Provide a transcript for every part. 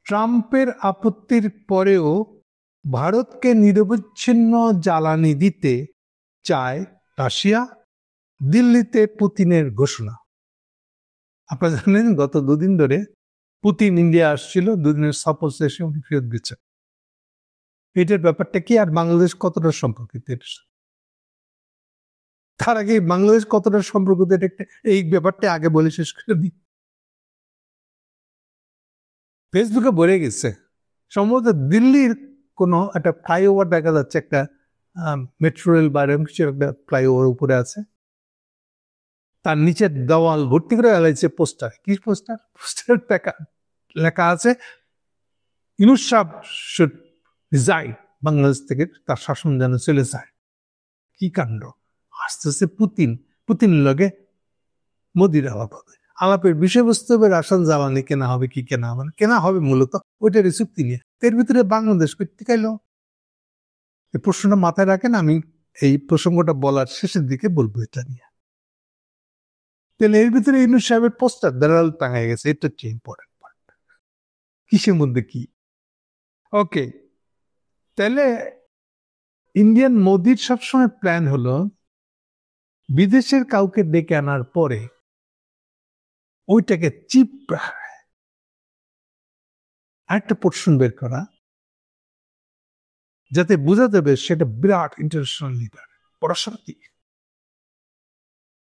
ট্রাম্পের আপত্তির পরেও ভারতকে নিরবচ্ছিন্ন জ্বালানি দিতে চায় রাশিয়া, দিল্লিতে পুতিনের ঘোষণা। আপনারা জানেন গত দুদিন ধরে পুতিন ইন্ডিয়া আসছিল, দুদিনের সফর শেষে উনি ফেরত গেছেন। এটার ব্যাপারটা কি, আর বাংলাদেশ কতটা সম্পর্কিত এটার সাথে? তার আগে বাংলাদেশ কতটা সম্পর্কিত এই ব্যাপারটা আগে বলে শেষ করে দিই। ফেসবুকে বলে গেছে সম্ভবত দিল্লির কোনো একটা ফ্লাইওভার দেখা যাচ্ছে, একটা মেট্রো রেল বা এরকম কিছু একটা ফ্লাইওভার উপরে আছে, তার নিচের দেওয়াল ভর্তি করে ফেলাইছে পোস্টার। কি পোস্টার? পোস্টার লেখা আছে ইউনূস সাহেব শুড রিজাইন, বাংলাদেশ থেকে তার শাসন যেন চলে যায়। কি কাণ্ড! আস্তে আস্তে পুতিনের লগে মোদির আলাপ হবে। আলাপের বিষয়বস্তু হবে রাসায়ন জ্বালানি কেনা হবে, কি কেনা হবে, কেনা হবে মূলত ওইটার চুক্তি নিয়ে। এর ভিতরে বাংলাদেশ করতে গেল এই প্রশ্নটা মাথায় রাখেন, আমি এই প্রসঙ্গটা বলার শেষের দিকে বলবো এটা নিয়ে। তাহলে এর ভিতরে ইউনূস সাহেবের পোস্টার দেড়াল টাঙায় গেছে, এটা হচ্ছে ইম্পর্টেন্ট পার্ট। কিসের মধ্যে কি? ওকে, তাহলে ইন্ডিয়ান মোদির সবসময় প্ল্যান হলো বিদেশের কাউকে ডেকে আনার পরে ওইটাকে চিপ একটা পোর্শন বের করা, যাতে বোঝা যাবে সেটা বিরাট ইন্টারন্যাশনাল লিডার, পরাশক্তি।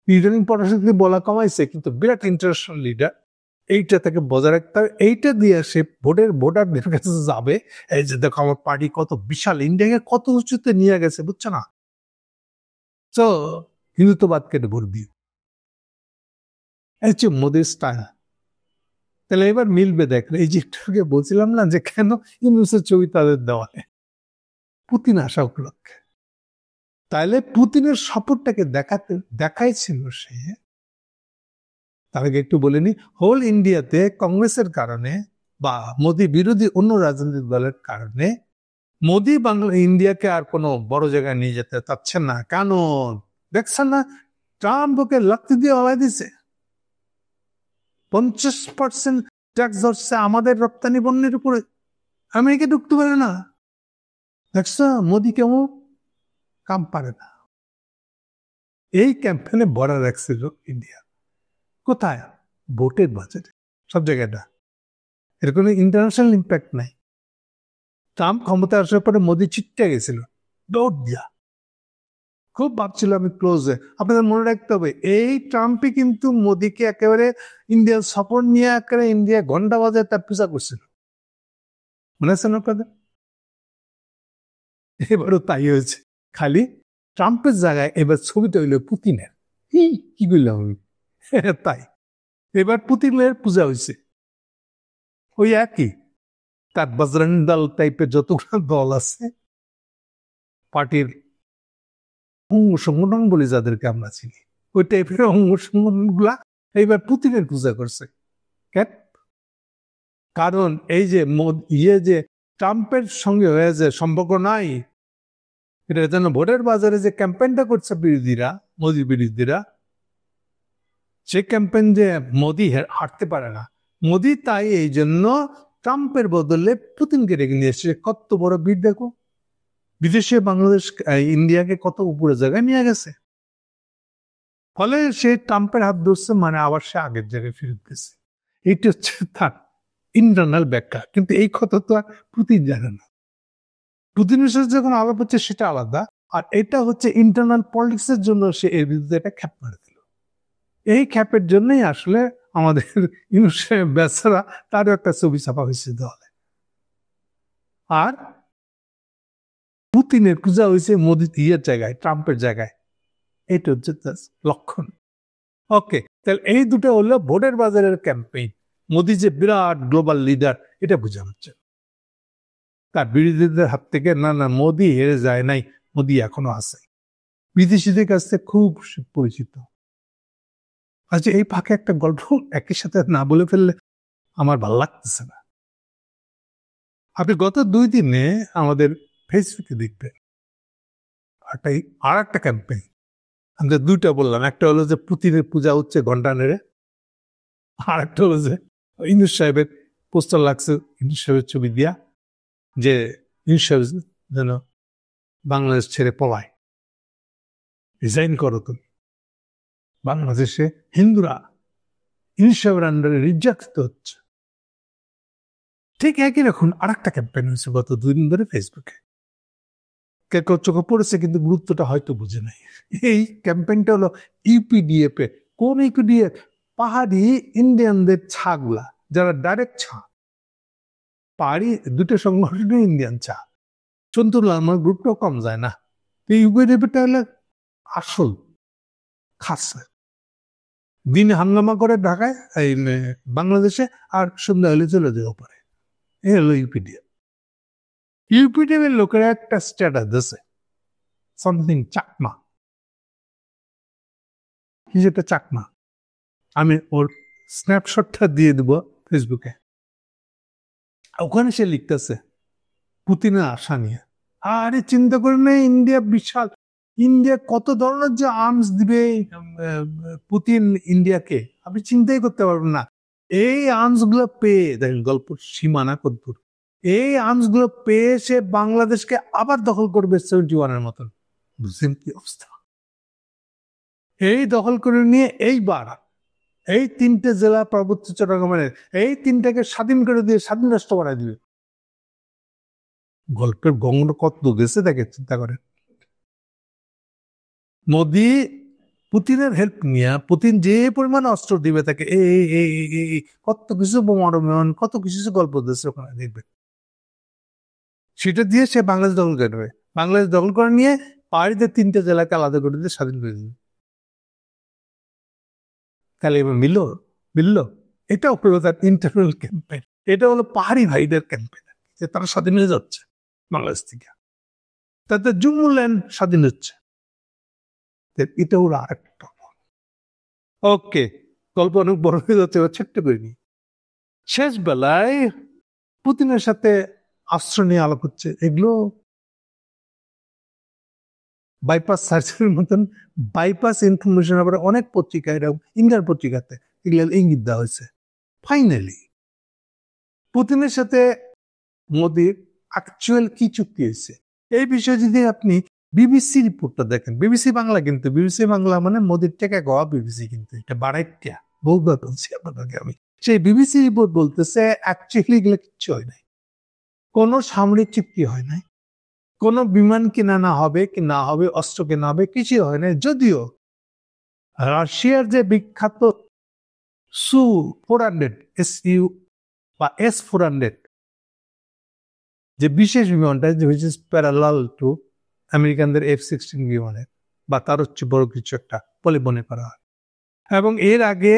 ইদানিং পরাশক্তি বলা কমাইছে, কিন্তু বিরাট ইন্টারন্যাশনাল লিডার, এইটা তাকে বজায় রাখতে হবে। এইটা দিয়ে সে ভোটারদের কাছে যাবে, এই যে দেখো আমার পার্টি কত বিশাল, ইন্ডিয়াকে কত উঁচুতে নিয়ে গেছে, বুঝছো না? তো হিন্দুত্ববাদকে ভোট দিও, এই হচ্ছে মোদির স্টাইল। তাহলে এবার মিলবে দেখলে, এই যে একটু বলছিলাম না যে কেন ইউনূসের ছবি তাদের দেওয়ালে, পুতিন আসা উপলক্ষে। তাহলে পুতিনের সাপোর্টটাকে দেখাইছিল সে। তার আগে একটু বলে নি, হোল ইন্ডিয়াতে কংগ্রেসের কারণে বা মোদি বিরোধী অন্য রাজনৈতিক দলের কারণে মোদি ইন্ডিয়াকে আর কোনো বড় জায়গায় নিয়ে যেতে চাচ্ছেন না। কেন দেখছেন না, ট্রাম্প ওকে লাথি দিয়ে হলাই দিছে, 50% ট্যাক্স ধরছে আমাদের রপ্তানি পণ্যের উপরে, আমেরিকা ঢুকতে পারে না। দেখছো মোদি কেমন কাম পারে না। এই ক্যাম্পেইনে বড় রাখছিল ইন্ডিয়া কোথায়? ভোটের বাজারে, সব জায়গাটা। এর কোনো ইন্টারন্যাশনাল ইম্প্যাক্ট নাই। ট্রাম্প ক্ষমতা আসার পরে মোদি চিটতে গেছিল দৌড় দিয়া, খুব ভাবছিল আমি ক্লোজে। আপনাদের মনে রাখতে হবে, এই ট্রাম্পই কিন্তু মোদিকে একেবারে ইন্ডিয়ার সফর নিয়ে একেবারে ইন্ডিয়া ঘন্টা বাজায় তার পূজা করছিল, মনে আছে না আপনাদের? এবারও তাই হয়েছে, খালি ট্রাম্পের জায়গায় এবার ছবিটা হইল পুতিনের। কি করলাম আমি? তাই এবার পুতিনের পূজা হয়েছে। ওই একই, তার বজরং দল টাইপের যতগুলো দল আছে, পার্টির অঙ্গ সংগঠন বলি যাদেরকে আমরা চিনি, ওই টাইপের অঙ্গ সংগঠন গুলা এইবার পুতিনের পূজা করছে। কেন? কারণ এই যে যে ট্রাম্পের সঙ্গে হয়ে যে সম্পর্ক নাই, এটা যেন ভোটের বাজারে যে ক্যাম্পেইনটা করছে বিরোধীরা, মোদী বিরোধীরা, সে ক্যাম্পেইন যে মোদি হারতে পারে না। মোদি তাই এই জন্য ট্রাম্পের বদলে পুতিনকে রেখে নিয়ে এসছে। কত বড় বীর দেখো, বিদেশে বাংলাদেশ ইন্ডিয়াকে কত উপরে জায়গায় নিয়ে গেছে। ফলে সে ট্রাম্পের হাত ধরছে, মানে আবার সে আগের জায়গায় ফেরত গেছে। এইটা হচ্ছে তার ইন্টারনাল ব্যাখ্যা। কিন্তু এই কথা তো আর পুতিন জানে না। পুতিনের সাথে যখন আলাপ হচ্ছে সেটা আলাদা, আর এটা হচ্ছে ইন্টারনাল পলিটিক্সের জন্য সে এর বিরুদ্ধে একটা খ্যাপ মারে দিল। এই খ্যাপের জন্যই আসলে আমাদের বেচারা তারও একটা ছবি ছাপা হয়েছে দেওয়ালে। আর পুতিনের পূজা হয়েছে মোদি ইয়ের জায়গায়, ট্রাম্পের জায়গায়। এটা হচ্ছে লক্ষণ। ওকে, তাহলে এই দুটো হলো ভোটের বাজারের ক্যাম্পেইন। মোদি যে বিরাট গ্লোবাল লিডার, এটা বোঝা হচ্ছে। তার বিরোধীদের হাত থেকে না মোদি হেরে যায় নাই, মোদি এখনো আছে, বিদেশিদের কাছ থেকে খুব পরিচিত। আচ্ছা, এই ফাঁকে একটা গল্প একই সাথে না বলে ফেললে আমার ভালো লাগতেছে না। আপনি গত 2 দিনে আমাদের ফেসবুকে দেখবেন আর একটা ক্যাম্পেইন। আমরা 2টা বললাম, একটা হলো যে পুতিনের পূজা হচ্ছে ঘন্টা নেড়ে, আর একটা হলো যে ইউনূস সাহেবের পোস্টার লাগছে ইউনুস সাহেবের ছবি দিয়া যে ইউনুস সাহেব যেন বাংলাদেশ ছেড়ে পলায়, রিজাইন করো তুমি। বাংলাদেশে হিন্দুরা ইউনুস সাহেবের আন্ডারে নির্যাতিত হচ্ছে। ঠিক একই রকম আর একটা ক্যাম্পেইন হয়েছে গত 2 দিন ধরে ফেসবুকে। কেউ চোখে পড়েছে কিন্তু গুরুত্বটা হয়তো বুঝে নাই। এই ক্যাম্পেইনটা হলো ইউপিডিএফ এ। কোন ইউপিডিএফ? পাহাড়ি ইন্ডিয়ানদের ছাগুলা, যারা ডাইরেক্ট ছা। পাহাড়ি দুটো সংগঠনে ইন্ডিয়ান চা। চন্তুল্লাহ আমার গ্রুপটাও কম যায় না। এই ইউপিডিএফটা হলে আসল খাসা। দিনে হাঙ্গামা করে ঢাকায় এই বাংলাদেশে, আর সন্ধ্যা হলে চলে যেতে পারে। এই হলো ইউপিডিএফ। ইউপিডিএফ এর লোকেরা একটা স্ট্যাটাস দিচ্ছে সামথিং চাকমা। কি যেটা চাকমা, আমি ওর স্ন্যাপশটটা দিয়ে দেব ফেসবুকে। ওখানে সে লিখতেছে পুতিনের আশা নিয়ে। আরে চিন্তা করে নেই, ইন্ডিয়া বিশাল, ইন্ডিয়া কত ধরনের যে আর্মস দিবে পুতিন ইন্ডিয়াকে, আপনি চিন্তাই করতে পারবেন না। এই আর্মস গুলো পেয়ে দেখেন গল্প সীমানা কদ্দুর। এই আর্মস গুলো পেয়ে সে বাংলাদেশকে আবার দখল করবে 71-এর মতন। বুঝছেন কি অবস্থা? এই দখল করে নিয়ে এইবার এই 3টে জেলা পার্বত্য চট্টগ্রামের এই 3টাকে স্বাধীন করে দিয়ে স্বাধীন রাষ্ট্র বানায় দিবে। গল্পের গঙ্গ কত গেছে দেখে চিন্তা করেন। মোদি পুতিনের হেল্প নিয়ে, পুতিন যে পরিমাণ অস্ত্র দিবে তাকে, কত কিছু বোমারোমান, কত কিছু গল্প দিচ্ছে ওখানে দেখবে। সেটা দিয়ে সে বাংলাদেশ দখল করে নেবে। বাংলাদেশ দখল করে নিয়ে পাহাড়িতে 3টে জেলাকে আলাদা করে দিয়ে স্বাধীন করে দিবে। তাহলে এবার মিলল। এটা হলো তার ইন্টারনাল ক্যাম্পেইন। এটা হলো পাহাড়ি ভাইদের ক্যাম্পেইন, যে তারা স্বাধীন হয়ে যাচ্ছে বাংলাদেশ থেকে, তাতে জুমুল্যান্ড স্বাধীন হচ্ছে। এটা হলো আরেকটা। ওকে, গল্প অনেক বড় হয়ে যাচ্ছে, ছোট্ট করিনি। শেষ বেলায় পুতিনের সাথে অস্ত্র নিয়ে আলাপ হচ্ছে। এগুলো বাইপাস সার্জারির মতন বাইপাস ইনফরমেশন আবার অনেক পত্রিকায়, ইন্ডিয়ার পত্রিকাতে এগুলো ইঙ্গিত দেওয়া হয়েছে। ফাইনালি পুতিনের সাথে মোদির অ্যাকচুয়াল কি চুক্তি হয়েছে এই বিষয়ে যদি আপনি বিবিসি রিপোর্টটা দেখেন, বিবিসি বাংলা, কিন্তু বিবিসি বাংলা মানে মোদির টেকা গাওয়া বিবিসি, কিন্তু এটা বাড়াইটা বহুবার বলছি আপনাদেরকে আমি। সেই বিবিসি রিপোর্ট বলতেছে অ্যাকচুয়ালি এগুলো কিচ্ছু হয় নাই, কোনো সামরিক চুক্তি হয় নাই, কোনো বিমান কেনা না হবে কি না হবে, অস্ত্র কেনা হবে, কিছু হয় নাই। যদিও রাশিয়ার যে বিখ্যাত Su-400 SU বা S-400 যে বিশেষ বিমানটা, যে প্যারালাল টু আমেরিকানদের F-16 বিমানের বা তার হচ্ছে বড় কিছু একটা বলে মনে করা হয়। এবং এর আগে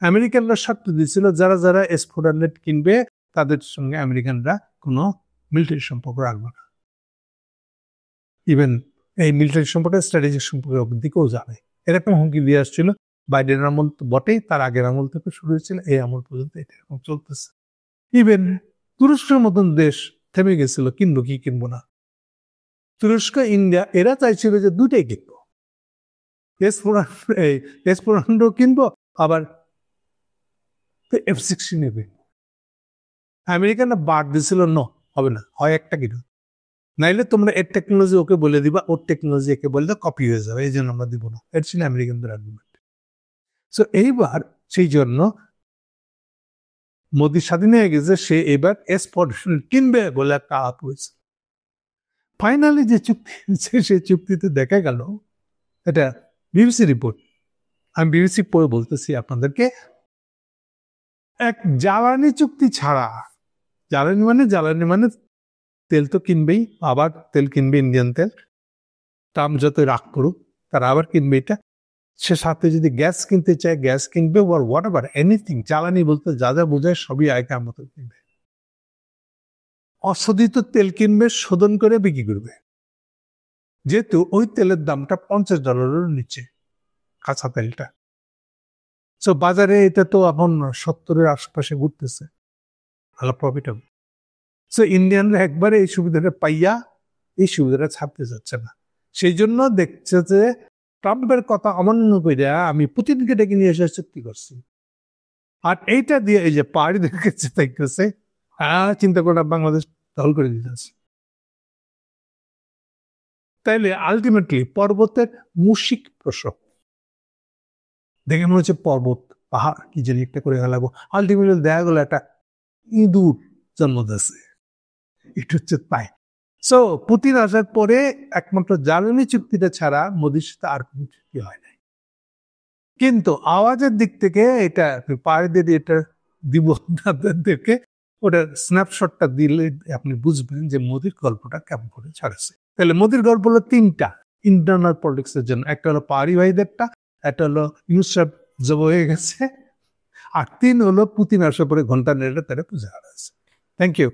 আমেরিকানরা শর্ত দিয়েছিল যারা যারা S-400 কিনবে তাদের সঙ্গে আমেরিকানরা কোনো মিলিটারি সম্পর্ক রাখবে না। ইভেন এই মিলিটারি সম্পর্কে, স্ট্র্যাটেজিক সম্পর্কের দিকেও যাবে, এরকম হুমকি দিয়ে আসছিল। বাইডেনের আমল তো বটেই, তার আগের আমল থেকে শুরু হয়েছিল, এই আমল পর্যন্ত এটা এরকম চলতেছে। ইভেন তুরস্কের মতন দেশ থেমে গেছিল, কিনবো কি কিনবো না। তুরস্ক, ইন্ডিয়া এরা চাইছিল যে দুটাই কিনবো, S-400 কিনবো, আবার F-16 নেবে। আমেরিকানরা বাদ দিছিল, হবে না, হয় একটা কিনো, নাইলে তোমরা এর টেকনোলজি ওকে বলে দিবা, ওর টেকনোলজি একে বলে কপি হয়ে যাবে, এই জন্য আমরা দিব না। এটা ছিল আমেরিকানদের আর্গুমেন্ট। সো এইবার সেই জন্য মোদি স্বাধীন হয়ে গেছে, সে এবার S-400 কিনবে বলে একটা আপ হয়েছে। ফাইনালি যে চুক্তি হয়েছে সেই চুক্তিতে দেখা গেল, এটা বিবিসি রিপোর্ট, আমি বিবিসি পড়ে বলতেছি আপনাদেরকে, এক জ্বালানি চুক্তি ছাড়া, জ্বালানি মানে তেল তো কিনবেই, আবার তেল কিনবে ইন্ডিয়ান তেল, দাম যত রাগ করুক তারা আবার কিনবে এটা। সে সাথে যদি গ্যাস কিনতে চায় গ্যাস কিনবে, ওর হোয়াট এভার এনিথিং, জ্বালানি বলতে যা যা বোঝায় সবই আয়কার মতো কিনবে। অশোধিত তেল কিনবে, শোধন করে বিক্রি করবে, যেহেতু ওই তেলের দামটা $50 নিচে, কাঁচা তেলটা। সো বাজারে এটা তো এখন 70-এর আশেপাশে ঘুরতেছে, ভালো প্রফিটেবল। সো ইন্ডিয়ানরা একবারে এই সুবিধাটা পাইয়া এই সুবিধাটা ছাড়তে যাচ্ছে না। সেই জন্য দেখছে যে ট্রাম্পের কথা অমান্য করে আমি পুতিনকে ডেকে নিয়ে এসে চুক্তি করছি। আর এইটা দিয়ে এই যে পাহাড়িদেরকে চেতাইতেছে, চিন্তা করে বাংলাদেশ দখল করে দিতেছে। তাইলে আলটিমেটলি পর্বতের মুশিক প্রসব দেখে মনে হচ্ছে পর্বত পাহাড় কি জানি একটা করে গেলাবো, আলটিমেটলি দেখা গেল একটা ইঁদুর জন্ম দিয়েছে। এটা হচ্ছে তাই। সো পুতিন আসার পরে একমাত্র জ্বালানি চুক্তিটা ছাড়া মোদির সাথে আর কোনো চুক্তি হয় নাই। কিন্তু আওয়াজের দিক থেকে এটা পাহাড়িদের এটা দিব আপনাদেরকে, ওটা স্ন্যাপশটটা দিলে আপনি বুঝবেন যে মোদির গল্পটা কেমন করে ছাড়াচ্ছে। তাহলে মোদির গল্প হলো তিনটা ইন্টারনাল পলিটিক্স এর জন্য, একটা হলো পাহাড়ি ভাইদেরটা, একটা হলো ইউসুফ জব হয়ে গেছে, আর তিন হলো পুতিন আসার পরে ঘন্টা নেড়ে তারা পূজা হারাচ্ছে। Thank you.